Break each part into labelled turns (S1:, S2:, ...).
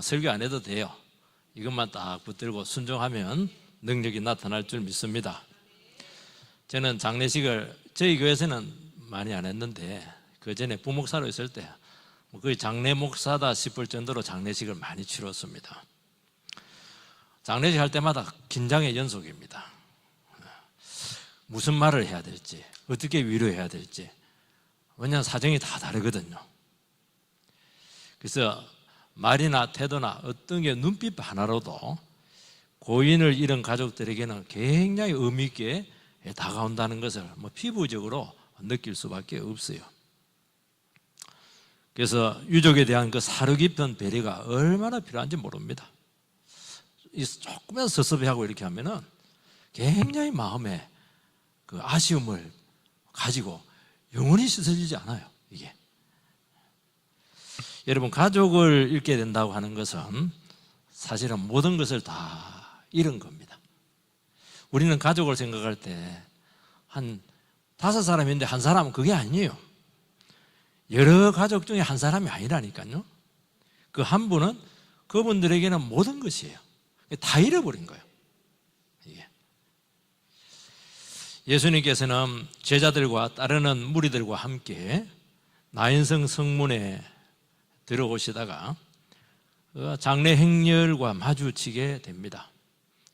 S1: 설교 안 해도 돼요. 이것만 딱 붙들고 순종하면 능력이 나타날 줄 믿습니다. 저는 장례식을 저희 교회에서는 많이 안 했는데 그 전에 부목사로 있을 때 거의 장례 목사다 싶을 정도로 장례식을 많이 치렀습니다. 장례식 할 때마다 긴장의 연속입니다. 무슨 말을 해야 될지, 어떻게 위로해야 될지. 왜냐하면 사정이 다 다르거든요. 그래서 말이나 태도나 어떤 게 눈빛 하나로도 고인을 잃은 가족들에게는 굉장히 의미 있게 다가온다는 것을 피부적으로 느낄 수밖에 없어요. 그래서 유족에 대한 그 사려 깊은 배려가 얼마나 필요한지 모릅니다. 조금만 섭섭해하고 이렇게 하면은 굉장히 마음에 그 아쉬움을 가지고 영원히 씻어지지 않아요, 이게. 여러분, 가족을 잃게 된다고 하는 것은 사실은 모든 것을 다 잃은 겁니다. 우리는 가족을 생각할 때 한 5사람인데 한 사람은 그게 아니에요. 여러 가족 중에 한 사람이 아니라니까요. 그 한 분은 그분들에게는 모든 것이에요. 다 잃어버린 거예요. 이게. 예수님께서는 제자들과 따르는 무리들과 함께 나인성 성문에 들어오시다가 장례 행렬과 마주치게 됩니다.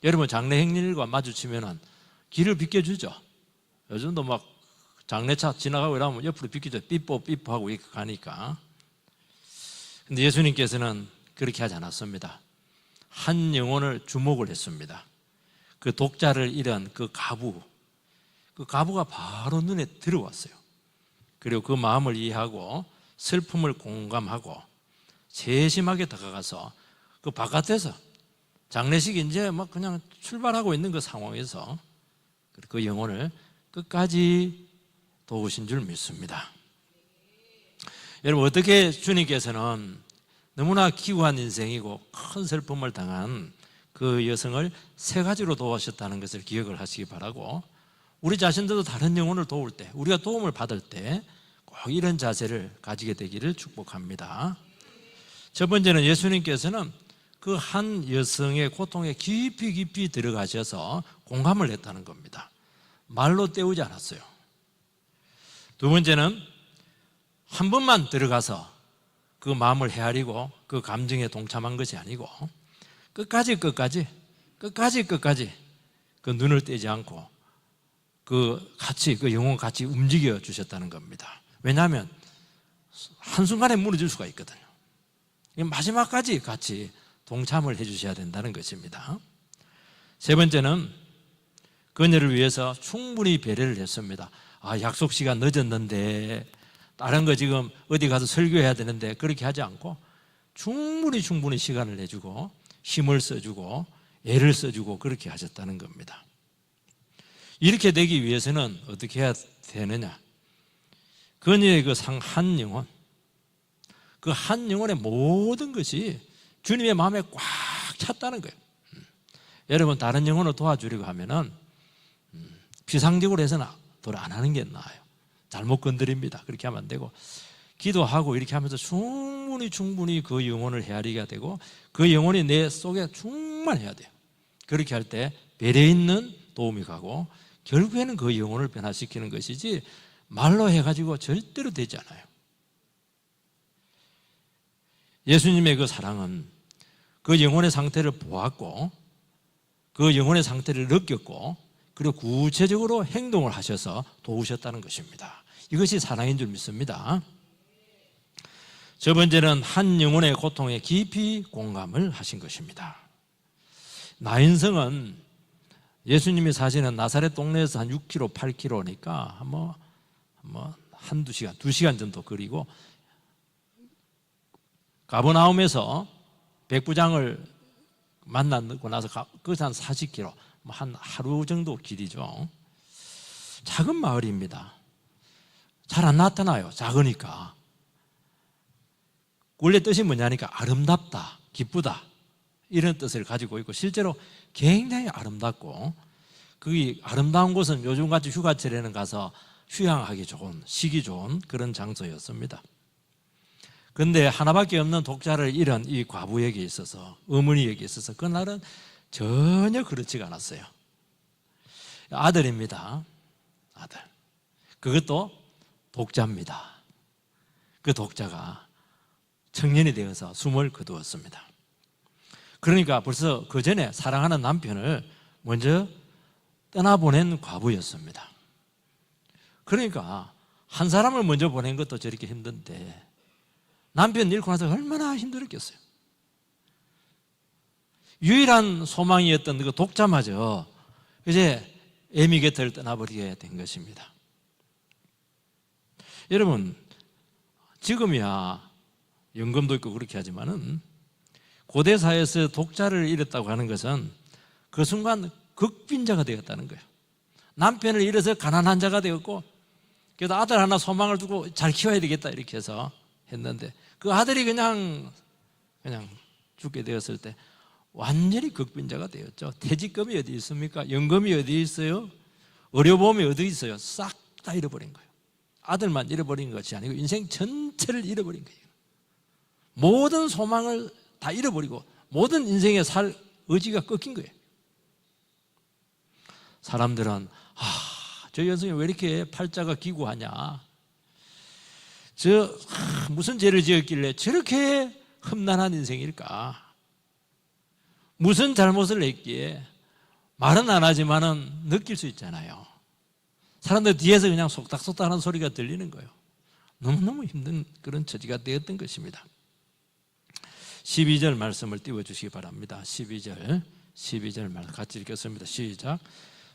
S1: 여러분, 장례 행렬과 마주치면 길을 비켜주죠. 요즘도 막 장례차 지나가고 이러면 옆으로 비키죠. 삐뽀 하고 이렇게 가니까. 근데 예수님께서는 그렇게 하지 않았습니다. 한 영혼을 주목을 했습니다. 그 독자를 잃은 그 가부가 바로 눈에 들어왔어요. 그리고 그 마음을 이해하고 슬픔을 공감하고 세심하게 다가가서 그 바깥에서 장례식이 이제 막 그냥 출발하고 있는 그 상황에서 그 영혼을 끝까지 도우신 줄 믿습니다. 여러분, 어떻게 주님께서는 너무나 기구한 인생이고 큰 슬픔을 당한 그 여성을 3가지로 도우셨다는 것을 기억을 하시기 바라고, 우리 자신들도 다른 영혼을 도울 때, 우리가 도움을 받을 때 꼭 이런 자세를 가지게 되기를 축복합니다. 첫 번째는 예수님께서는 그 한 여성의 고통에 깊이 들어가셔서 공감을 했다는 겁니다. 말로 때우지 않았어요. 두 번째는 한 번만 들어가서 그 마음을 헤아리고 그 감정에 동참한 것이 아니고 끝까지 그 눈을 떼지 않고 그 영혼 같이 움직여 주셨다는 겁니다. 왜냐하면 한순간에 무너질 수가 있거든요. 마지막까지 같이 동참을 해 주셔야 된다는 것입니다. 세 번째는 그녀를 위해서 충분히 배려를 했습니다. 약속 시간 늦었는데, 다른 거 지금 어디 가서 설교해야 되는데 그렇게 하지 않고 충분히 시간을 내주고 힘을 써주고 애를 써주고 그렇게 하셨다는 겁니다. 이렇게 되기 위해서는 어떻게 해야 되느냐? 그녀의 그 한 영혼, 그 한 영혼의 모든 것이 주님의 마음에 꽉 찼다는 거예요. 여러분, 다른 영혼을 도와주려고 하면은 비상적으로 해서는 도를 안 하는 게 나아요. 잘못 건드립니다. 그렇게 하면 안 되고, 기도하고 이렇게 하면서 충분히 그 영혼을 헤아리게 되고 그 영혼이 내 속에 충만해야 돼요. 그렇게 할 때 배려 있는 도움이 가고 결국에는 그 영혼을 변화시키는 것이지 말로 해가지고 절대로 되지 않아요. 예수님의 그 사랑은 그 영혼의 상태를 보았고 그 영혼의 상태를 느꼈고 그리고 구체적으로 행동을 하셔서 도우셨다는 것입니다. 이것이 사랑인 줄 믿습니다. 첫 번째는 한 영혼의 고통에 깊이 공감을 하신 것입니다. 나인성은 예수님이 사시는 나사렛 동네에서 한 6km, 8km니까 한두 시간, 2시간 정도 거리고, 가버나움에서 백부장을 만나고 나서 거기서 한 40km, 한 하루 정도 길이죠. 작은 마을입니다. 잘 안 나타나요. 작으니까. 원래 뜻이 뭐냐니까 아름답다, 기쁘다 이런 뜻을 가지고 있고 실제로 굉장히 아름답고, 그 아름다운 곳은 요즘같이 휴가철에는 가서 휴양하기 좋은, 쉬기 좋은 그런 장소였습니다. 근데 하나밖에 없는 독자를 잃은 이 과부에게 있어서, 어머니에게 있어서 그날은 전혀 그렇지가 않았어요. 아들입니다. 아들. 그것도 독자입니다. 그 독자가 청년이 되어서 숨을 거두었습니다. 그러니까 벌써 그 전에 사랑하는 남편을 먼저 떠나보낸 과부였습니다. 그러니까 한 사람을 먼저 보낸 것도 저렇게 힘든데 남편 잃고 나서 얼마나 힘들었겠어요. 유일한 소망이었던 그 독자마저 이제 애미 곁을 떠나버리게 된 것입니다. 여러분, 지금이야 연금도 있고 그렇게 하지만은 고대 사회에서 독자를 잃었다고 하는 것은 그 순간 극빈자가 되었다는 거예요. 남편을 잃어서 가난한 자가 되었고, 그래도 아들 하나 소망을 두고 잘 키워야 되겠다 이렇게 해서 했는데, 그 아들이 그냥 죽게 되었을 때 완전히 극빈자가 되었죠. 퇴직금이 어디 있습니까? 연금이 어디 있어요? 의료보험이 어디 있어요? 싹 다 잃어버린 거예요. 아들만 잃어버린 것이 아니고 인생 전체를 잃어버린 거예요. 모든 소망을 다 잃어버리고 모든 인생에 살 의지가 꺾인 거예요. 사람들은 저 여성이 왜 이렇게 팔자가 기구하냐, 무슨 죄를 지었길래 저렇게 험난한 인생일까, 무슨 잘못을 했기에. 말은 안 하지만은 느낄 수 있잖아요. 사람들 뒤에서 그냥 속닥속닥 하는 소리가 들리는 거예요. 너무너무 힘든 그런 처지가 되었던 것입니다. 12절 말씀을 띄워주시기 바랍니다. 12절 말씀 같이 읽겠습니다. 시작.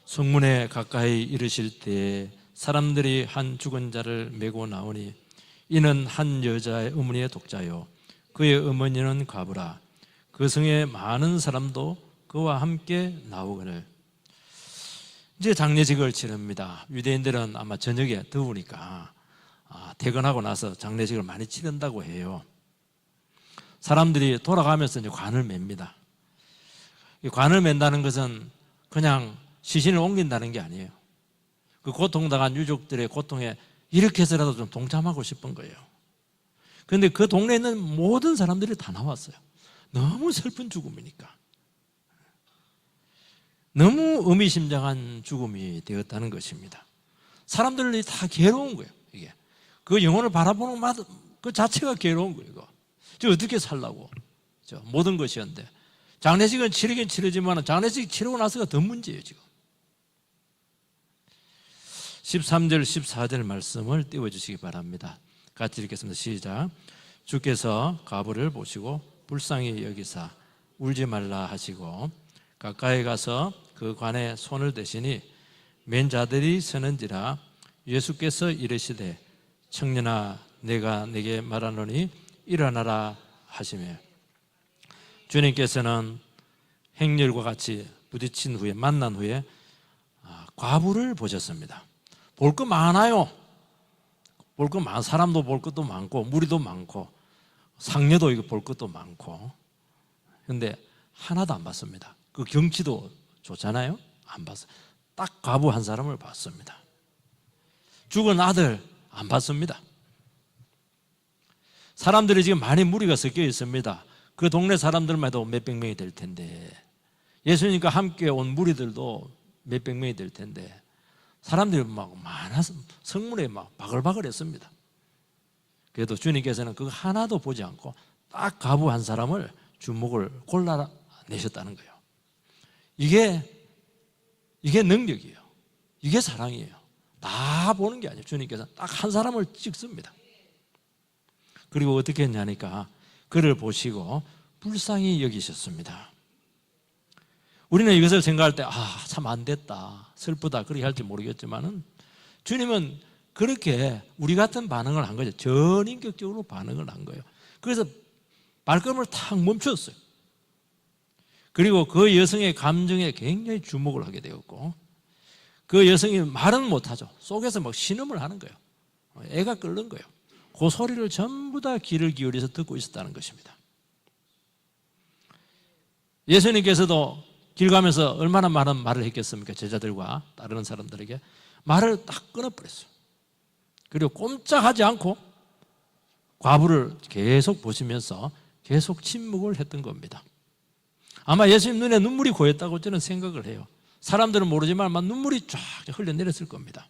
S1: 성문에 가까이 이르실 때 사람들이 한 죽은 자를 메고 나오니 이는 한 여자의 어머니의 독자요 그의 어머니는 과부라. 그 성에 많은 사람도 그와 함께 나오거늘. 이제 장례식을 치릅니다. 유대인들은 아마 저녁에 더우니까 퇴근하고 나서 장례식을 많이 치른다고 해요. 사람들이 돌아가면서 이제 관을 맵니다. 이 관을 맨다는 것은 그냥 시신을 옮긴다는 게 아니에요. 그 고통당한 유족들의 고통에 이렇게 해서라도 좀 동참하고 싶은 거예요. 그런데 그 동네에 있는 모든 사람들이 다 나왔어요. 너무 슬픈 죽음이니까. 너무 의미심장한 죽음이 되었다는 것입니다. 사람들이 다 괴로운 거예요. 이게 그 영혼을 바라보는 맛 그 자체가 괴로운 거예요. 이거. 저 어떻게 살라고? 모든 것이었는데 장례식은 치르긴 치르지만 장례식 치르고 나서가 더 문제예요. 지금 13절 14절 말씀을 띄워주시기 바랍니다. 같이 읽겠습니다. 시작. 주께서 과부를 보시고 불쌍히 여기사 울지 말라 하시고 가까이 가서 그 관에 손을 대시니 맨 자들이 서는지라. 예수께서 이르시되 청년아 내가 네게 말하노니 일어나라 하시며, 주님께서는 행렬과 같이 부딪힌 후에 만난 후에 과부를 보셨습니다. 볼 거 많아요. 볼 거 많아. 사람도 볼 것도 많고 무리도 많고 상녀도 이거 볼 것도 많고. 그런데 하나도 안 봤습니다. 그 경치도 좋잖아요. 안 봤어요. 딱 과부 한 사람을 봤습니다. 죽은 아들 안 봤습니다. 사람들이 지금 많이 무리가 섞여 있습니다. 그 동네 사람들만 해도 몇백 명이 될 텐데, 예수님과 함께 온 무리들도 몇백 명이 될 텐데 사람들이 막 많아서 성문에 막 바글바글 했습니다. 그래도 주님께서는 그거 하나도 보지 않고 딱 과부 한 사람을 주목을 골라내셨다는 거예요. 이게 능력이에요. 이게 사랑이에요. 다 보는 게 아니에요. 주님께서 딱 한 사람을 찍습니다. 그리고 어떻게 했냐니까 그를 보시고 불쌍히 여기셨습니다. 우리는 이것을 생각할 때 참 안 됐다, 슬프다 그렇게 할지 모르겠지만은 주님은 그렇게 우리 같은 반응을 한 거죠. 전인격적으로 반응을 한 거예요. 그래서 발걸음을 탁 멈췄어요. 그리고 그 여성의 감정에 굉장히 주목을 하게 되었고, 그 여성이 말은 못하죠. 속에서 막 신음을 하는 거예요. 애가 끓는 거예요. 그 소리를 전부 다 귀를 기울여서 듣고 있었다는 것입니다. 예수님께서도 길 가면서 얼마나 많은 말을 했겠습니까? 제자들과 따르는 사람들에게 말을 딱 끊어버렸어요. 그리고 꼼짝하지 않고 과부를 계속 보시면서 계속 침묵을 했던 겁니다. 아마 예수님 눈에 눈물이 고였다고 저는 생각을 해요. 사람들은 모르지만 아마 눈물이 쫙 흘러내렸을 겁니다.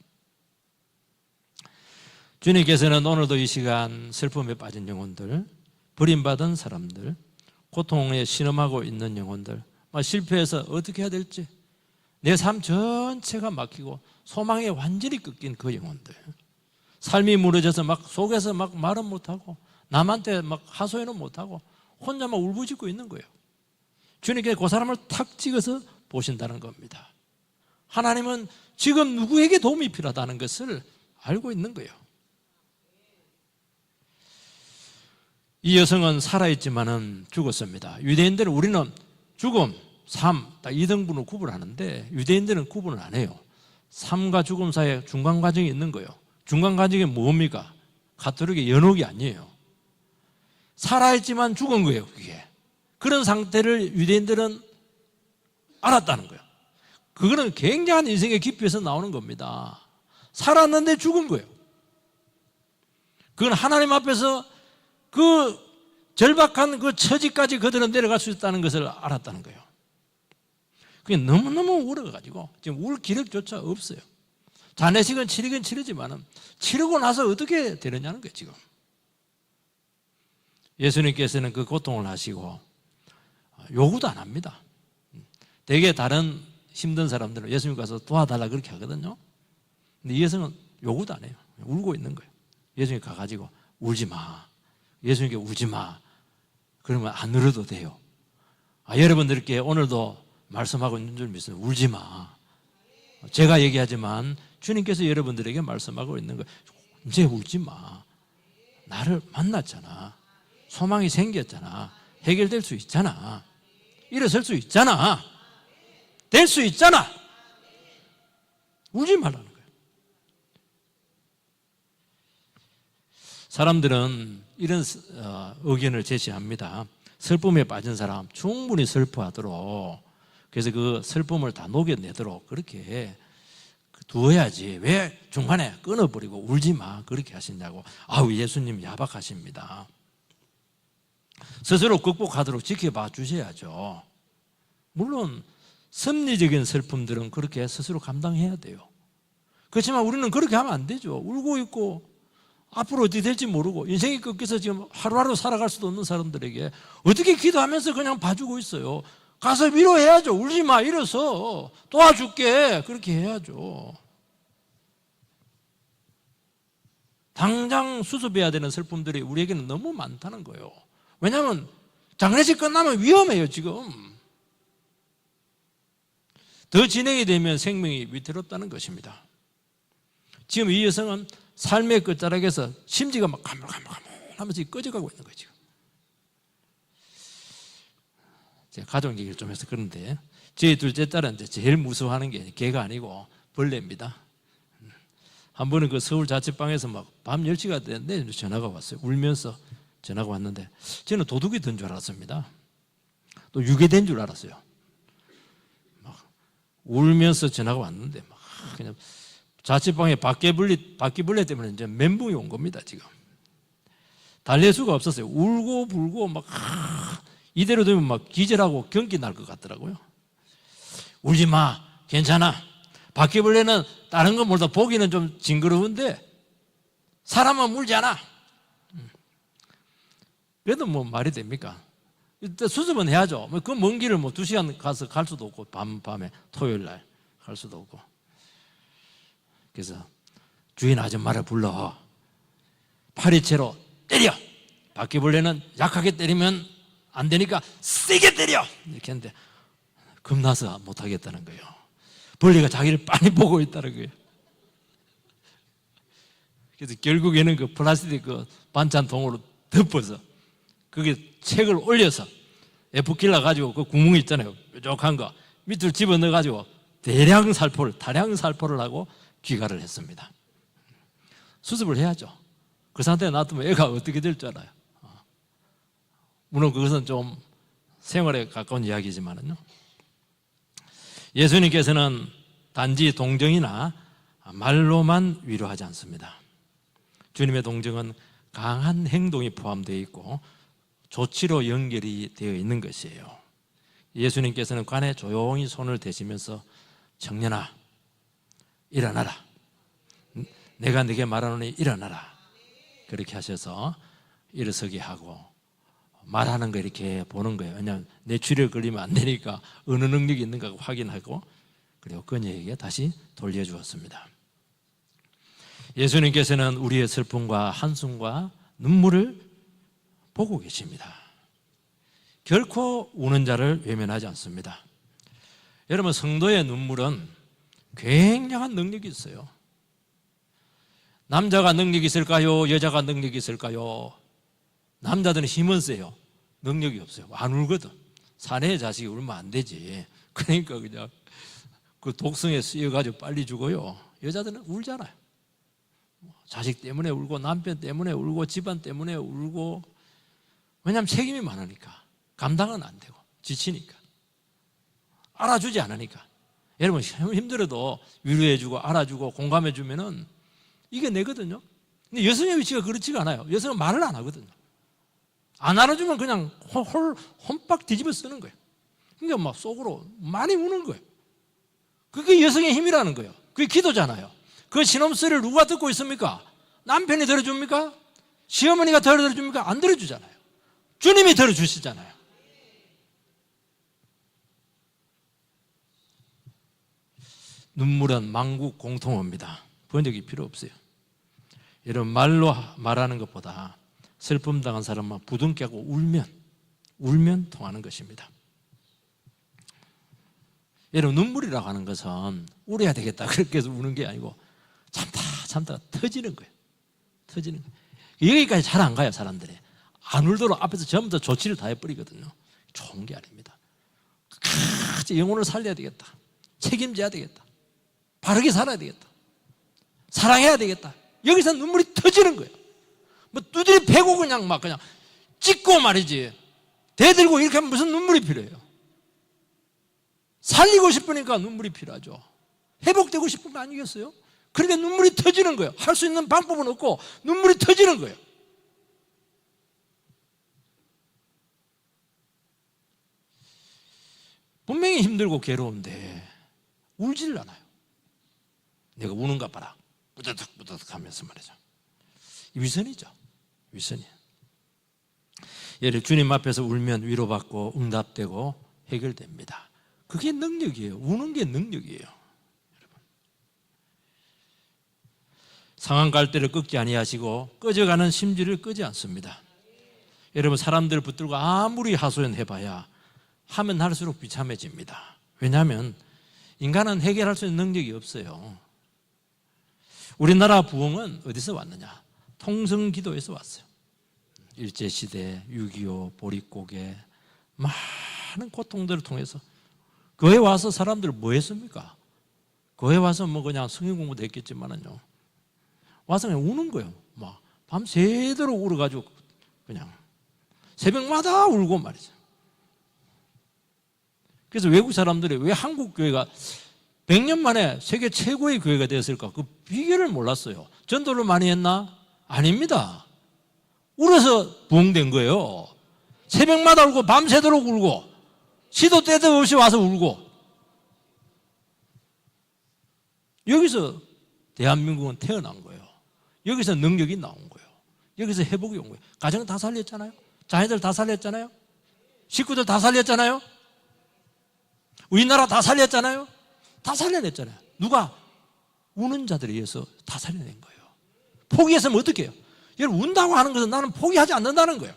S1: 주님께서는 오늘도 이 시간 슬픔에 빠진 영혼들, 버림받은 사람들, 고통에 신음하고 있는 영혼들, 실패해서 어떻게 해야 될지, 내 삶 전체가 막히고 소망에 완전히 꺾인 그 영혼들, 삶이 무너져서 막 속에서 막 말은 못하고 남한테 막 하소연은 못하고 혼자 막 울부짖고 있는 거예요. 주님께서 그 사람을 탁 찍어서 보신다는 겁니다. 하나님은 지금 누구에게 도움이 필요하다는 것을 알고 있는 거예요. 이 여성은 살아있지만은 죽었습니다. 유대인들은 우리는 죽음, 삶, 딱 2등분으로 구분하는데 유대인들은 구분을 안 해요. 삶과 죽음 사이에 중간 과정이 있는 거예요. 중간 과정이 뭡니까? 가톨릭의 연옥이 아니에요. 살아있지만 죽은 거예요, 그게. 그런 상태를 유대인들은 알았다는 거예요. 그거는 굉장한 인생의 깊이에서 나오는 겁니다. 살았는데 죽은 거예요. 그건 하나님 앞에서 그 절박한 그 처지까지 그들은 내려갈 수 있다는 것을 알았다는 거예요. 그게 너무너무 울어가지고 지금 울 기력조차 없어요. 장례식은 치르긴 치르지만 치르고 나서 어떻게 되느냐는 거예요, 지금. 예수님께서는 그 고통을 하시고 요구도 안 합니다. 되게 다른 힘든 사람들은 예수님 가서 도와달라 그렇게 하거든요. 근데 이 여성은 요구도 안 해요. 울고 있는 거예요. 예수님 가가지고 울지 마. 예수님께 울지 마. 그러면 안 울어도 돼요. 여러분들께 오늘도 말씀하고 있는 줄 믿습니다. 울지 마. 제가 얘기하지만 주님께서 여러분들에게 말씀하고 있는 거예요. 이제 울지 마. 나를 만났잖아. 소망이 생겼잖아. 해결될 수 있잖아. 일어설 수 있잖아. 될 수 있잖아. 울지 말라는 거예요. 사람들은 이런 의견을 제시합니다. 슬픔에 빠진 사람 충분히 슬퍼하도록, 그래서 그 슬픔을 다 녹여내도록 그렇게 두어야지 왜 중간에 끊어버리고 울지 마 그렇게 하시냐고. 예수님 야박하십니다. 스스로 극복하도록 지켜봐 주셔야죠. 물론 섭리적인 슬픔들은 그렇게 스스로 감당해야 돼요. 그렇지만 우리는 그렇게 하면 안 되죠. 울고 있고 앞으로 어떻게 될지 모르고 인생이 꺾여서 지금 하루하루 살아갈 수도 없는 사람들에게 어떻게 기도하면서 그냥 봐주고 있어요. 가서 위로해야죠. 울지 마, 일어서 도와줄게 그렇게 해야죠. 당장 수습해야 되는 슬픔들이 우리에게는 너무 많다는 거예요. 왜냐하면 장례식 끝나면 위험해요. 지금 더 진행이 되면 생명이 위태롭다는 것입니다. 지금 이 여성은 삶의 끝자락에서 심지가 막 가물가물하면서 꺼져가고 있는 거죠. 제가 가족 얘기를 좀 해서 그런데 저희 둘째 딸은 제일 무서워하는 게 개가 아니고 벌레입니다. 한 번은 그 서울 자취방에서 막 밤 10시가 됐는데 전화가 왔어요. 울면서 전화가 왔는데 저는 도둑이 든 줄 알았습니다. 또 유괴된 줄 알았어요. 막 울면서 전화가 왔는데 막 그냥 자취방에 바퀴벌레 때문에 이제 멘붕이 온 겁니다, 지금. 달랠 수가 없었어요. 울고 불고 막 이대로 되면 막 기절하고 경기 날 것 같더라고요. 울지 마, 괜찮아. 바퀴벌레는 다른 건 몰라 보기는 좀 징그러운데 사람은 울지 않아. 그래도 뭐 말이 됩니까? 일단 수습은 해야죠. 그 먼 길을 2시간 가서 갈 수도 없고 밤에 토요일 날 갈 수도 없고. 그래서 주인 아줌마를 불러 파리채로 때려. 바퀴벌레는 약하게 때리면 안 되니까 세게 때려 이렇게 했는데 겁나서 못하겠다는 거예요. 벌레가 자기를 빤히 보고 있다는 거예요. 그래서 결국에는 그 플라스틱 그 반찬통으로 덮어서 거기에 책을 올려서 F킬러 가지고 그 구멍이 있잖아요. 뾰족한 거 밑으로 집어넣어 가지고 다량 살포를 하고 귀가를 했습니다. 수습을 해야죠. 그 상태에 놔두면 애가 어떻게 될 줄 알아요. 물론 그것은 좀 생활에 가까운 이야기지만요. 예수님께서는 단지 동정이나 말로만 위로하지 않습니다. 주님의 동정은 강한 행동이 포함되어 있고 조치로 연결이 되어 있는 것이에요. 예수님께서는 관에 조용히 손을 대시면서 청년아 일어나라, 내가 네게 말하노니 일어나라, 그렇게 하셔서 일어서게 하고 말하는 거 이렇게 보는 거예요. 왜냐하면 뇌출혈 걸리면 안 되니까 어느 능력이 있는가 확인하고, 그리고 그녀에게 다시 돌려주었습니다. 예수님께서는 우리의 슬픔과 한숨과 눈물을 보고 계십니다. 결코 우는 자를 외면하지 않습니다. 여러분, 성도의 눈물은 굉장한 능력이 있어요. 남자가 능력이 있을까요? 여자가 능력이 있을까요? 남자들은 힘은 세요. 능력이 없어요. 안 울거든. 사내의 자식이 울면 안 되지. 그러니까 그냥 그 독성에 쓰여가지고 빨리 죽어요. 여자들은 울잖아요. 자식 때문에 울고, 남편 때문에 울고, 집안 때문에 울고. 왜냐하면 책임이 많으니까. 감당은 안 되고, 지치니까. 알아주지 않으니까. 여러분, 힘들어도 위로해주고, 알아주고, 공감해주면은 이게 내거든요. 근데 여성의 위치가 그렇지가 않아요. 여성은 말을 안 하거든요. 안 알아주면 그냥 혼박 뒤집어 쓰는 거예요. 그러니까 막 속으로 많이 우는 거예요. 그게 여성의 힘이라는 거예요. 그게 기도잖아요. 그 신음소리를 누가 듣고 있습니까? 남편이 들어줍니까? 시어머니가 들어줍니까? 안 들어주잖아요. 주님이 들어주시잖아요. 눈물은 만국 공통어입니다. 번역이 필요 없어요. 여러분, 말로 말하는 것보다 슬픔 당한 사람만 부둥켜 하고 울면 통하는 것입니다. 여러분, 눈물이라고 하는 것은 울어야 되겠다 그렇게 해서 우는 게 아니고 참다가 터지는 거예요. 터지는 거예요. 여기까지 잘 안 가요. 사람들이 안 울도록 앞에서 전부 다 조치를 다 해버리거든요. 좋은 게 아닙니다. 영혼을 살려야 되겠다, 책임져야 되겠다, 바르게 살아야 되겠다, 사랑해야 되겠다. 여기서 눈물이 터지는 거예요. 뭐 두드리 패고 그냥 찍고 말이지, 대들고 이렇게 하면 무슨 눈물이 필요해요? 살리고 싶으니까 눈물이 필요하죠. 회복되고 싶은 거 아니겠어요? 그러니까 눈물이 터지는 거예요. 할 수 있는 방법은 없고 눈물이 터지는 거예요. 분명히 힘들고 괴로운데 울지를 않아요. 내가 우는가 봐라, 뿌듯뿌듯 하면서 말이죠. 위선이죠. 위선이에요. 예를 주님 앞에서 울면 위로받고 응답되고 해결됩니다. 그게 능력이에요. 우는 게 능력이에요. 여러분, 상한 갈대를 꺾지 아니하시고 꺼져가는 심지를 끄지 않습니다. 여러분, 사람들 붙들고 아무리 하소연해봐야 하면 할수록 비참해집니다. 왜냐하면 인간은 해결할 수 있는 능력이 없어요. 우리나라 부흥은 어디서 왔느냐? 통성기도에서 왔어요. 일제시대, 6.25, 보릿고개, 많은 고통들을 통해서. 교회 와서 사람들 뭐 했습니까? 교회 와서 뭐 그냥 성경 공부도 했겠지만은요, 와서 그냥 우는 거예요. 막 밤새도록 울어가지고 그냥 새벽마다 울고 말이죠. 그래서 외국 사람들이 왜 한국 교회가 100년 만에 세계 최고의 교회가 되었을까? 그 비결을 몰랐어요. 전도를 많이 했나? 아닙니다. 울어서 부흥된 거예요. 새벽마다 울고 밤새도록 울고 시도 때도 없이 와서 울고. 여기서 대한민국은 태어난 거예요. 여기서 능력이 나온 거예요. 여기서 회복이 온 거예요. 가정 다 살렸잖아요. 자녀들 다 살렸잖아요. 식구들 다 살렸잖아요. 우리나라 다 살렸잖아요. 다 살려냈잖아요. 누가? 우는 자들에 의해서 다 살려낸 거예요. 포기했으면 어떻게 해요? 여러분, 운다고 하는 것은 나는 포기하지 않는다는 거예요.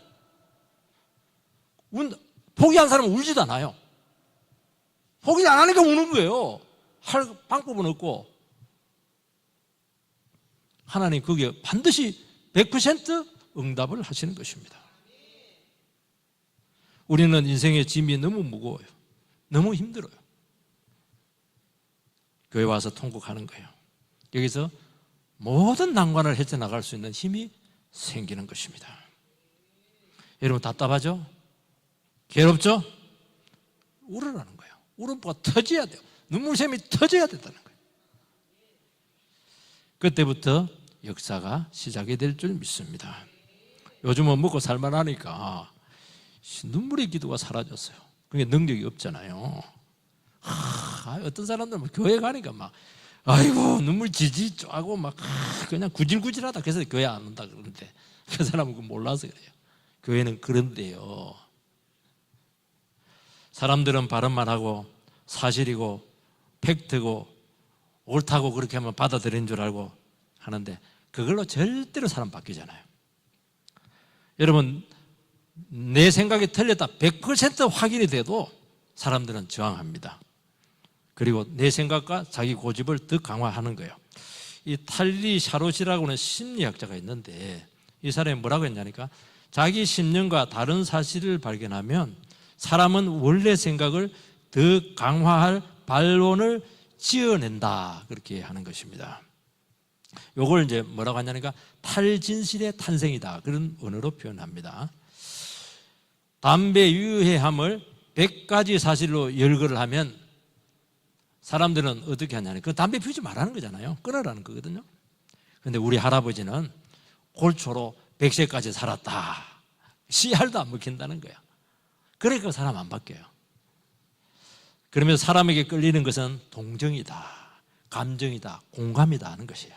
S1: 포기한 사람은 울지도 않아요. 포기 안 하니까 우는 거예요. 할 방법은 없고. 하나님 거기에 반드시 100% 응답을 하시는 것입니다. 우리는 인생의 짐이 너무 무거워요. 너무 힘들어요. 교회 와서 통곡하는 거예요. 여기서 모든 난관을 헤쳐나갈 수 있는 힘이 생기는 것입니다. 여러분, 답답하죠? 괴롭죠? 울으라는 거예요. 울음보가 터져야 돼요. 눈물샘이 터져야 된다는 거예요. 그때부터 역사가 시작이 될 줄 믿습니다. 요즘은 먹고 살만하니까 눈물의 기도가 사라졌어요. 그게 능력이 없잖아요. 어떤 사람들은 교회 가니까 막 아이고 눈물 지지 쪼하고 막 그냥 구질구질하다. 그래서 교회 안 온다 그러는데 그 사람은 그거 몰라서 그래요. 교회는 그런데요. 사람들은 발언만 하고 사실이고 팩트고 옳다고 그렇게 하면 받아들이는 줄 알고 하는데 그걸로 절대로 사람 바뀌잖아요. 여러분, 내 생각이 틀렸다 100% 확인이 돼도 사람들은 저항합니다. 그리고 내 생각과 자기 고집을 더 강화하는 거예요. 이 탈리 샤롯이라고 하는 심리학자가 있는데 이 사람이 뭐라고 했냐니까 자기 신념과 다른 사실을 발견하면 사람은 원래 생각을 더 강화할 반론을 지어낸다 그렇게 하는 것입니다. 요걸 이제 뭐라고 하냐니까 탈진실의 탄생이다 그런 언어로 표현합니다. 담배 유해함을 100가지 사실로 열거를 하면 사람들은 어떻게 하냐니까 그 담배 피우지 말라는 거잖아요. 끊으라는 거거든요. 그런데 우리 할아버지는 골초로 100세까지 살았다. 씨알도 안 먹힌다는 거야. 그러니까 사람 안 바뀌어요. 그러면 사람에게 끌리는 것은 동정이다, 감정이다, 공감이다 하는 것이에요.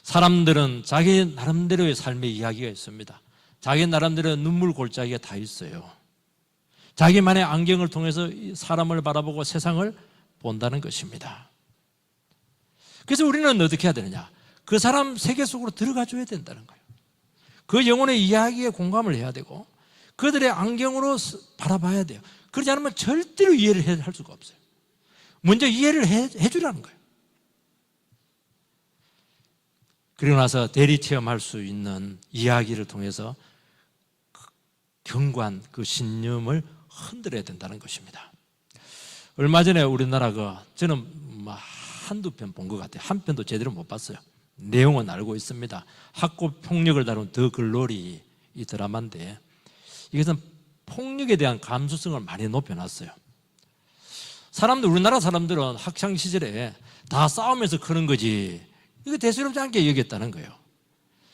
S1: 사람들은 자기 나름대로의 삶의 이야기가 있습니다. 자기 나름대로 눈물 골짜기가 다 있어요. 자기만의 안경을 통해서 사람을 바라보고 세상을 본다는 것입니다. 그래서 우리는 어떻게 해야 되느냐? 그 사람 세계 속으로 들어가 줘야 된다는 거예요. 그 영혼의 이야기에 공감을 해야 되고 그들의 안경으로 바라봐야 돼요. 그러지 않으면 절대로 이해를 할 수가 없어요. 먼저 이해를 해주라는 거예요. 그리고 나서 대리 체험할 수 있는 이야기를 통해서 견고한 그 신념을 흔들어야 된다는 것입니다. 얼마 전에 우리나라 저는 한두 편 본 것 같아요. 한 편도 제대로 못 봤어요. 내용은 알고 있습니다. 학교 폭력을 다룬 더 글로리 이 드라마인데 이것은 폭력에 대한 감수성을 많이 높여놨어요. 우리나라 사람들은 학창 시절에 다 싸우면서 크는 거지 이거 대수롭지 않게 여겼다는 거예요.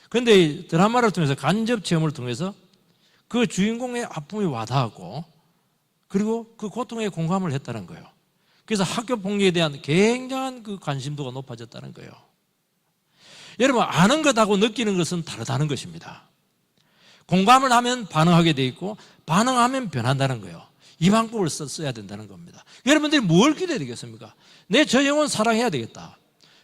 S1: 그런데 이 드라마를 통해서 간접 체험을 통해서 그 주인공의 아픔이 와닿았고 그리고 그 고통에 공감을 했다는 거예요. 그래서 학교 폭력에 대한 굉장한 그 관심도가 높아졌다는 거예요. 여러분, 아는 것하고 느끼는 것은 다르다는 것입니다. 공감을 하면 반응하게 돼 있고 반응하면 변한다는 거예요. 이 방법을 써야 된다는 겁니다. 여러분들이 뭘 기대해야 되겠습니까? 내 저 영혼 사랑해야 되겠다.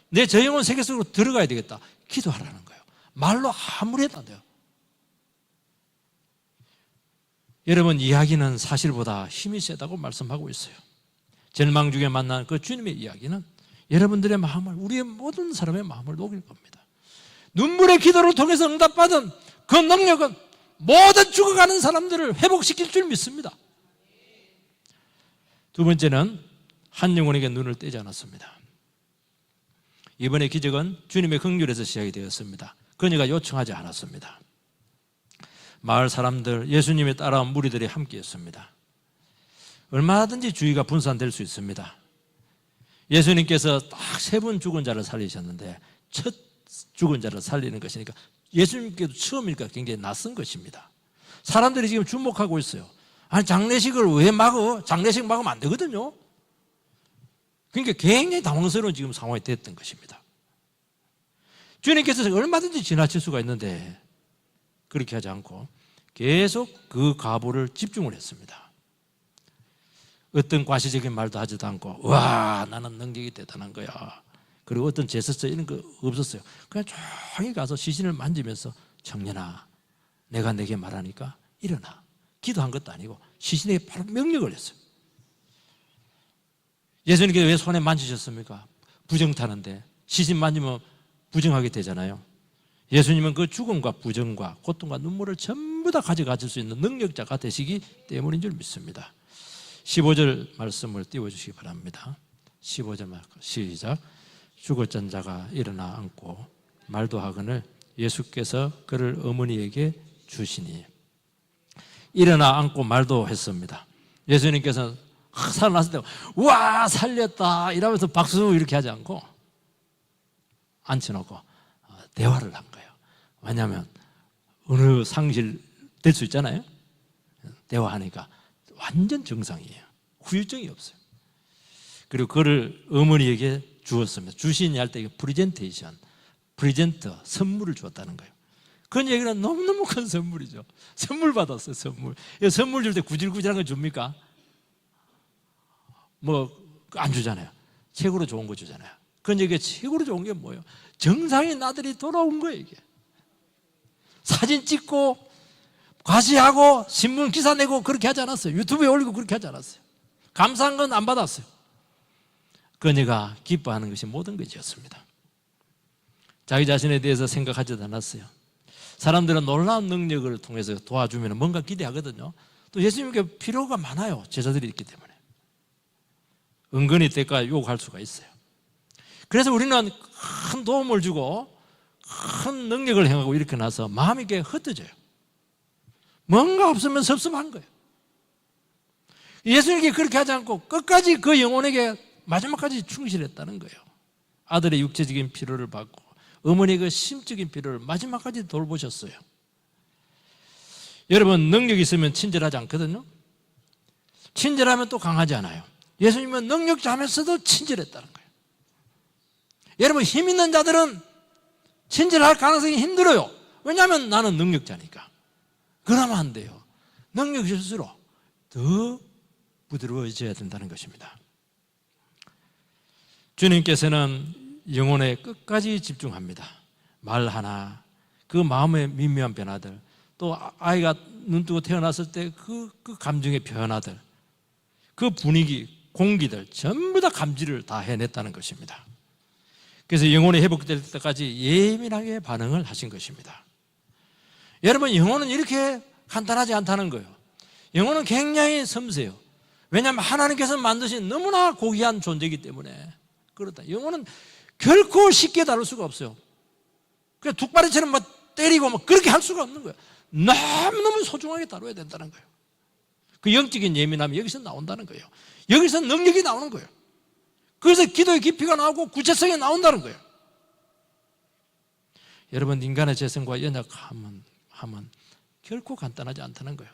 S1: 내 저 영혼 세계 속으로 들어가야 되겠다. 기도하라는 거예요. 말로 아무리 해도 안 돼요. 여러분, 이야기는 사실보다 힘이 세다고 말씀하고 있어요. 절망 중에 만난 그 주님의 이야기는 여러분들의 마음을, 우리의 모든 사람의 마음을 녹일 겁니다. 눈물의 기도를 통해서 응답받은 그 능력은 모든 죽어가는 사람들을 회복시킬 줄 믿습니다. 두 번째는 한 영혼에게 눈을 떼지 않았습니다. 이번에 기적은 주님의 긍휼에서 시작이 되었습니다. 그녀가 요청하지 않았습니다. 마을 사람들, 예수님에 따라온 무리들이 함께했습니다. 얼마든지 주의가 분산될 수 있습니다. 예수님께서 딱 3분 죽은 자를 살리셨는데 첫 죽은 자를 살리는 것이니까 예수님께도 처음이니까 굉장히 낯선 것입니다. 사람들이 지금 주목하고 있어요. 아니, 장례식을 왜 막어? 장례식 막으면 안 되거든요. 그러니까 굉장히 당황스러운 지금 상황이 됐던 것입니다. 주님께서 얼마든지 지나칠 수가 있는데 그렇게 하지 않고 계속 그 과부를 집중을 했습니다. 어떤 과시적인 말도 하지도 않고 와 나는 능력이 대단한 거야. 그리고 어떤 제스처 이런 거 없었어요. 그냥 조용히 가서 시신을 만지면서 청년아 내가 내게 말하니까 일어나. 기도한 것도 아니고 시신에게 바로 명령을 했어요. 예수님께서 왜 손에 만지셨습니까? 부정 타는데 시신 만지면 부정하게 되잖아요. 예수님은 그 죽음과 부정과 고통과 눈물을 전부 다 가져가실 수 있는 능력자가 되시기 때문인 줄 믿습니다. 15절 말씀을 띄워주시기 바랍니다. 15절 말씀 시작. 죽었던 자가 일어나 앉고 말도 하거늘 예수께서 그를 어머니에게 주시니 일어나 앉고 말도 했습니다. 예수님께서 살아났을 때 와 살렸다 이러면서 박수 이렇게 하지 않고 앉혀놓고 대화를 한 거예요. 왜냐하면 어느 상실 될 수 있잖아요. 대화하니까 완전 정상이에요. 후유증이 없어요. 그리고 그를 어머니에게 주었습니다. 주시니 할 때 프리젠테이션, 프리젠터, 선물을 주었다는 거예요. 그런 얘기는 너무너무 큰 선물이죠. 선물 받았어요, 선물. 선물 줄 때 구질구질한 거 줍니까? 안 주잖아요. 최고로 좋은 거 주잖아요. 그런 얘기가 최고로 좋은 게 뭐예요? 정상인 아들이 돌아온 거예요, 이게. 사진 찍고, 과시하고, 신문 기사 내고 그렇게 하지 않았어요. 유튜브에 올리고 그렇게 하지 않았어요. 감사한 건 안 받았어요. 그녀가 기뻐하는 것이 모든 것이었습니다. 자기 자신에 대해서 생각하지도 않았어요. 사람들은 놀라운 능력을 통해서 도와주면 뭔가 기대하거든요. 또 예수님께 필요가 많아요. 제자들이 있기 때문에. 은근히 대가 요구할 수가 있어요. 그래서 우리는 큰 도움을 주고 큰 능력을 행하고 이렇게 나서 마음이 이렇게 흩어져요. 뭔가 없으면 섭섭한 거예요. 예수님께 그렇게 하지 않고 끝까지 그 영혼에게 마지막까지 충실했다는 거예요. 아들의 육체적인 필요를 받고 어머니의 그 심적인 필요를 마지막까지 돌보셨어요. 여러분, 능력이 있으면 친절하지 않거든요. 친절하면 또 강하지 않아요. 예수님은 능력자면서도 친절했다는 거예요. 여러분, 힘 있는 자들은 친절할 가능성이 힘들어요. 왜냐하면 나는 능력자니까. 그러면 안 돼요. 능력일수록 더 부드러워져야 된다는 것입니다. 주님께서는 영혼에 끝까지 집중합니다. 말 하나, 그 마음의 미묘한 변화들, 또 아이가 눈뜨고 태어났을 때 그 감정의 변화들, 그 분위기, 공기들 전부 다 감지를 다 해냈다는 것입니다. 그래서 영혼이 회복될 때까지 예민하게 반응을 하신 것입니다. 여러분, 영혼은 이렇게 간단하지 않다는 거예요. 영혼은 굉장히 섬세해요. 왜냐하면 하나님께서 만드신 너무나 고귀한 존재이기 때문에 그렇다. 영혼은 결코 쉽게 다룰 수가 없어요. 그냥 둑바리처럼 때리고 그렇게 할 수가 없는 거예요. 너무너무 소중하게 다뤄야 된다는 거예요. 그 영적인 예민함이 여기서 나온다는 거예요. 여기서 능력이 나오는 거예요. 그래서 기도의 깊이가 나오고 구체성이 나온다는 거예요. 여러분, 인간의 재성과 연약함은 결코 간단하지 않다는 거예요.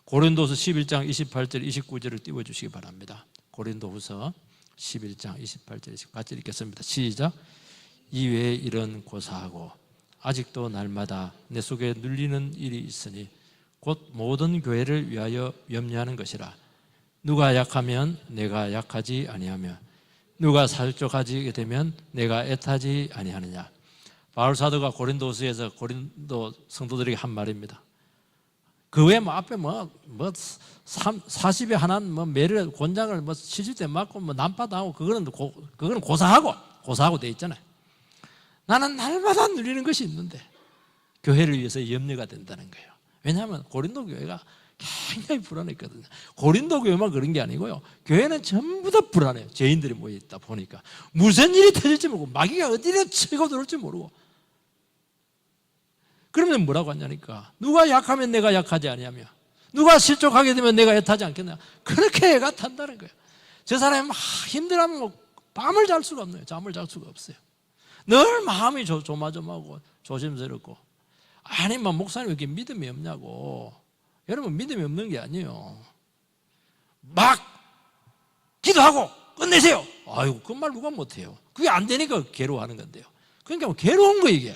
S1: 고린도서 11장 28절 29절을 띄워주시기 바랍니다. 고린도후서 11장 28절 29절 같이 읽겠습니다. 시작. 이외에 이런 고사하고 아직도 날마다 내 속에 눌리는 일이 있으니 곧 모든 교회를 위하여 염려하는 것이라. 누가 약하면 내가 약하지 아니하며 누가 살쪄가지게 되면 내가 애타지 아니하느냐. 바울 사도가 고린도서에서 고린도 성도들에게 한 말입니다. 그 외에 앞에 40에 하나는 매를 권장을 70대 맞고 난파당하고 그거는 고사하고 돼 있잖아요. 나는 날마다 누리는 것이 있는데 교회를 위해서 염려가 된다는 거예요. 왜냐하면 고린도 교회가 굉장히 불안했거든요. 고린도 교회만 그런 게 아니고요. 교회는 전부 다 불안해요. 죄인들이 모여 있다 보니까 무슨 일이 터질지 모르고 마귀가 어디로 치고 들어올지 모르고. 그러면 뭐라고 하냐니까 누가 약하면 내가 약하지 아니하며 누가 실족하게 되면 내가 애타지 않겠냐. 그렇게 애가 탄다는 거예요. 저 사람이 힘들어하면 밤을 잘 수가 없네요. 잠을 잘 수가 없어요. 늘 마음이 조마조마하고 조심스럽고. 아니 목사님 왜 이렇게 믿음이 없냐고. 여러분, 믿음이 없는 게 아니에요. 막 기도하고 끝내세요. 아이고, 그 말 누가 못해요. 그게 안 되니까 괴로워하는 건데요. 그러니까 괴로운 거 이게.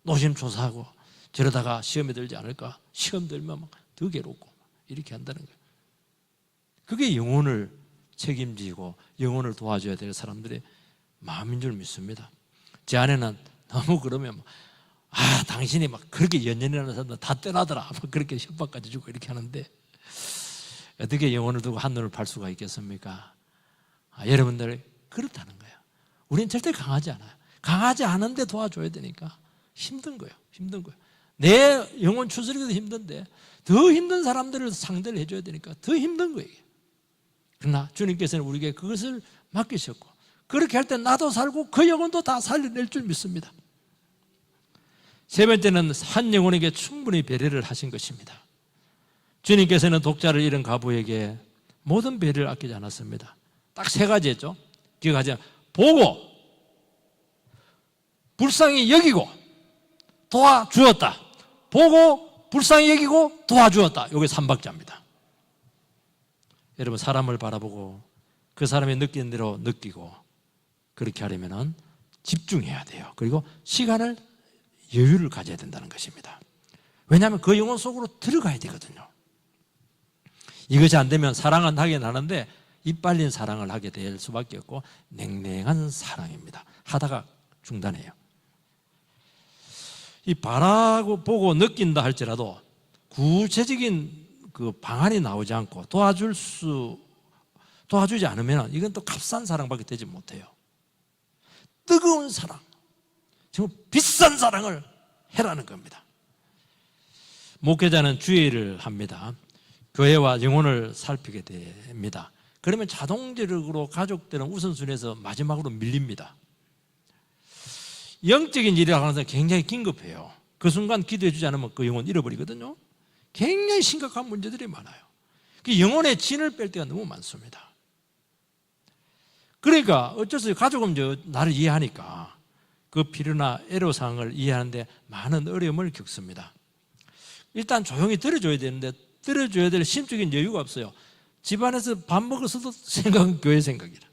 S1: 노심초사하고 저러다가 시험에 들지 않을까. 시험 들면 더 괴롭고 이렇게 한다는 거예요. 그게 영혼을 책임지고 영혼을 도와줘야 될 사람들의 마음인 줄 믿습니다. 제 아내는 너무 그러면 당신이 그렇게 연연이라는 사람들 다 떠나더라 그렇게 협박까지 주고 이렇게 하는데 어떻게 영혼을 두고 한눈을 팔 수가 있겠습니까? 여러분들 그렇다는 거예요. 우리는 절대 강하지 않아요. 강하지 않은데 도와줘야 되니까 힘든 거예요. 내 영혼 추스리기도 힘든데 더 힘든 사람들을 상대를 해줘야 되니까 더 힘든 거예요. 그러나 주님께서는 우리에게 그것을 맡기셨고 그렇게 할 때 나도 살고 그 영혼도 다 살려낼 줄 믿습니다. 세 번째는 한 영혼에게 충분히 배려를 하신 것입니다. 주님께서는 독자를 잃은 과부에게 모든 배려를 아끼지 않았습니다. 딱 세 가지 했죠. 기억하지? 보고, 불쌍히 여기고, 도와주었다. 보고 불쌍히 여기고 도와주었다. 이게 3박자입니다. 여러분, 사람을 바라보고 그 사람이 느끼는 대로 느끼고 그렇게 하려면 집중해야 돼요. 그리고 시간을, 여유를 가져야 된다는 것입니다. 왜냐하면 그 영혼 속으로 들어가야 되거든요. 이것이 안 되면 사랑은 하긴 하는데 이빨린 사랑을 하게 될 수밖에 없고 냉랭한 사랑입니다. 하다가 중단해요. 이 바라고 보고 느낀다 할지라도 구체적인 그 방안이 나오지 않고 도와주지 않으면 이건 또 값싼 사랑밖에 되지 못해요. 뜨거운 사랑, 정말 비싼 사랑을 해라는 겁니다. 목회자는 주의를 합니다. 교회와 영혼을 살피게 됩니다. 그러면 자동적으로 가족들은 우선순위에서 마지막으로 밀립니다. 영적인 일이라고 하는 것은 굉장히 긴급해요. 그 순간 기도해 주지 않으면 그 영혼 잃어버리거든요. 굉장히 심각한 문제들이 많아요. 그 영혼의 진을 뺄 때가 너무 많습니다. 그러니까 어쩔 수 없이 가족은 나를 이해하니까 그 필요나 애로사항을 이해하는데 많은 어려움을 겪습니다. 일단 조용히 들어줘야 되는데 들어줘야 될 심적인 여유가 없어요. 집안에서 밥 먹었어도 생각은 교회 생각이라.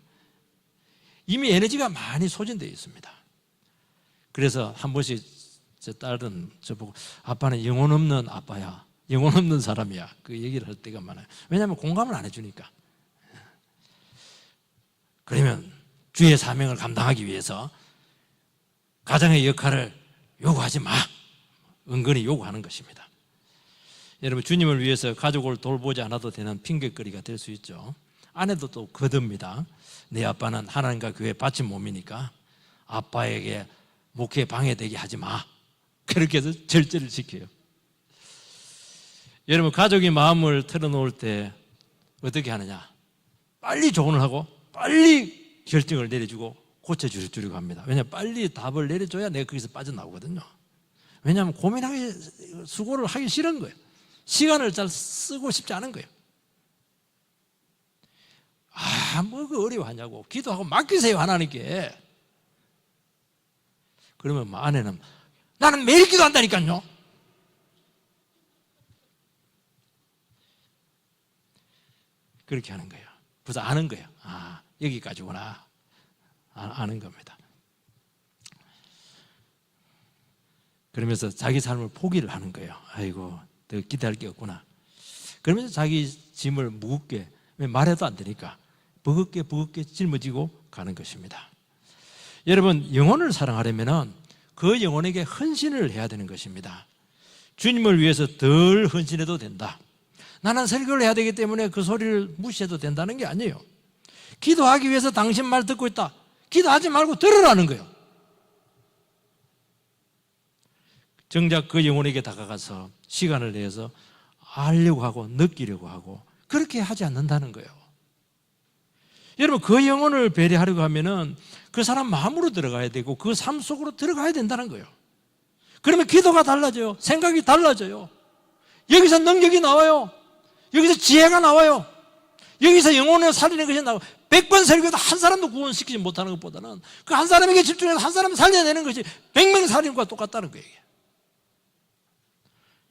S1: 이미 에너지가 많이 소진되어 있습니다. 그래서 한 번씩 제 딸은 저보고 아빠는 영혼 없는 아빠야, 영혼 없는 사람이야, 그 얘기를 할 때가 많아요. 왜냐하면 공감을 안 해주니까. 그러면 주의 사명을 감당하기 위해서 가장의 역할을 요구하지 마, 은근히 요구하는 것입니다. 여러분, 주님을 위해서 가족을 돌보지 않아도 되는 핑계거리가 될 수 있죠. 아내도 또 거듭니다. 내 아빠는 하나님과 교회 바친 몸이니까 아빠에게 목회 방해되게 하지 마, 그렇게 해서 절제를 지켜요. 여러분, 가족이 마음을 털어놓을 때 어떻게 하느냐? 빨리 조언을 하고 빨리 결정을 내려주고 고쳐주려고 합니다. 왜냐하면 빨리 답을 내려줘야 내가 거기서 빠져나오거든요. 왜냐하면 고민하기, 수고를 하기 싫은 거예요. 시간을 잘 쓰고 싶지 않은 거예요. 뭐 그 어려워하냐고, 기도하고 맡기세요 하나님께. 그러면 아내는 나는 매일 기도한다니까요. 그렇게 하는 거예요. 벌써 아는 거예요. 여기까지구나. 아는 겁니다. 그러면서 자기 삶을 포기를 하는 거예요. 아이고, 더 기대할 게 없구나. 그러면서 자기 짐을 무겁게, 말해도 안 되니까 버겁게 짊어지고 가는 것입니다. 여러분, 영혼을 사랑하려면 그 영혼에게 헌신을 해야 되는 것입니다. 주님을 위해서 덜 헌신해도 된다. 나는 설교를 해야 되기 때문에 그 소리를 무시해도 된다는 게 아니에요. 기도하기 위해서 당신 말 듣고 있다. 기도하지 말고 들으라는 거예요. 정작 그 영혼에게 다가가서 시간을 내서 알려고 하고 느끼려고 하고 그렇게 하지 않는다는 거예요. 여러분, 그 영혼을 배려하려고 하면은 그 사람 마음으로 들어가야 되고 그 삶 속으로 들어가야 된다는 거예요. 그러면 기도가 달라져요. 생각이 달라져요. 여기서 능력이 나와요. 여기서 지혜가 나와요. 여기서 영혼을 살리는 것이 나와요. 100번 설교도 한 사람도 구원시키지 못하는 것보다는 그 한 사람에게 집중해서 한 사람을 살려내는 것이 100명 살리는 것과 똑같다는 거예요.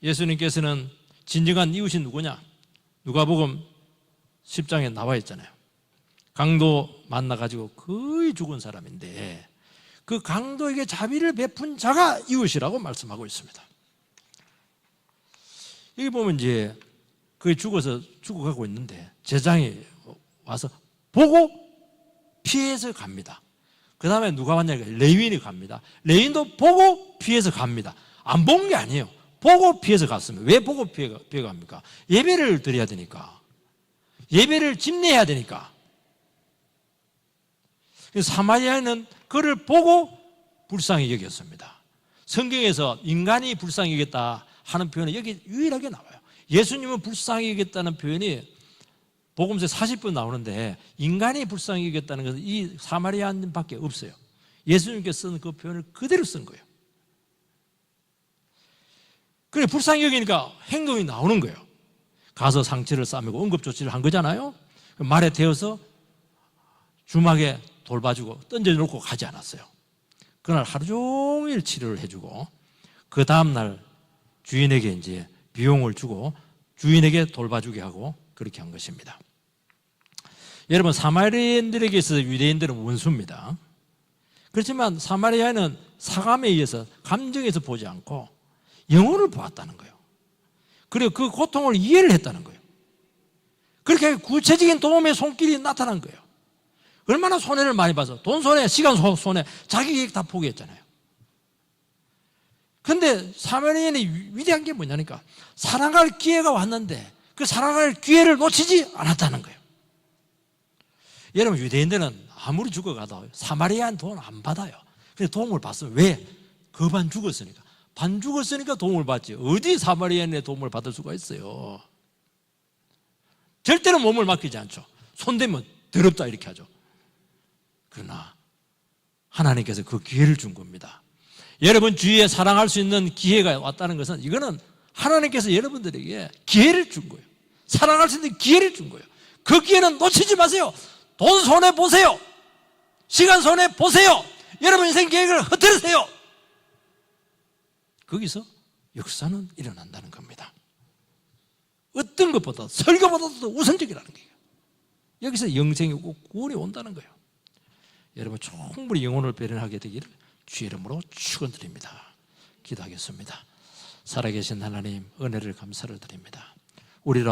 S1: 예수님께서는 진정한 이웃이 누구냐? 누가복음 10장에 나와 있잖아요. 강도 만나가지고 거의 죽은 사람인데 그 강도에게 자비를 베푼 자가 이웃이라고 말씀하고 있습니다. 여기 보면 이제 거의 죽어가고 있는데 제장이 와서 보고 피해서 갑니다. 그 다음에 누가 왔냐니까 레위인이 갑니다. 레위인도 보고 피해서 갑니다. 안 본 게 아니에요. 보고 피해서 갔습니다. 왜 보고 피해 갑니까? 예배를 드려야 되니까. 예배를 집례해야 되니까. 사마리아인은 그를 보고 불쌍히 여겼습니다. 성경에서 인간이 불쌍히 여겼다 하는 표현이 여기 유일하게 나와요. 예수님은 불쌍히 여겼다는 표현이 복음서에 40번 나오는데 인간이 불쌍히 여겼다는 것은 이 사마리아인밖에 없어요. 예수님께서 쓴 그 표현을 그대로 쓴 거예요. 그래, 불쌍히 여기니까 행동이 나오는 거예요. 가서 상처를 싸매고 응급조치를 한 거잖아요. 말에 대어서 주막에 돌봐주고 던져놓고 가지 않았어요. 그날 하루 종일 치료를 해주고 그 다음날 주인에게 이제 비용을 주고 주인에게 돌봐주게 하고 그렇게 한 것입니다. 여러분, 사마리아인들에게 있어서 유대인들은 원수입니다. 그렇지만 사마리아인은 사감에 의해서 감정에서 보지 않고 영혼을 보았다는 거예요. 그리고 그 고통을 이해를 했다는 거예요. 그렇게 구체적인 도움의 손길이 나타난 거예요. 얼마나 손해를 많이 봐서 돈 손해, 시간 손해, 자기 계획 다 포기했잖아요. 그런데 사마리아인이 위대한 게 뭐냐니까 사랑할 기회가 왔는데 그 사랑할 기회를 놓치지 않았다는 거예요. 여러분, 유대인들은 아무리 죽어가도 사마리아인 돈 안 받아요. 근데 도움을 받으면 왜? 그 반 죽었으니까. 반 죽었으니까 도움을 받지. 어디 사마리아인의 도움을 받을 수가 있어요. 절대로 몸을 맡기지 않죠. 손대면 더럽다 이렇게 하죠. 그러나 하나님께서 그 기회를 준 겁니다. 여러분 주위에 사랑할 수 있는 기회가 왔다는 것은 이거는 하나님께서 여러분들에게 기회를 준 거예요. 사랑할 수 있는 기회를 준 거예요. 그 기회는 놓치지 마세요. 돈 손해 보세요. 시간 손해 보세요. 여러분 인생 계획을 흐트리세요. 거기서 역사는 일어난다는 겁니다. 어떤 것보다 설교보다도 더 우선적이라는 거예요. 여기서 영생이 오고 구원이 온다는 거예요. 여러분 충분히 영혼을 배려하게 되기를 주의 이름으로 축원드립니다. 기도하겠습니다. 살아계신 하나님 은혜를 감사를 드립니다. 우리로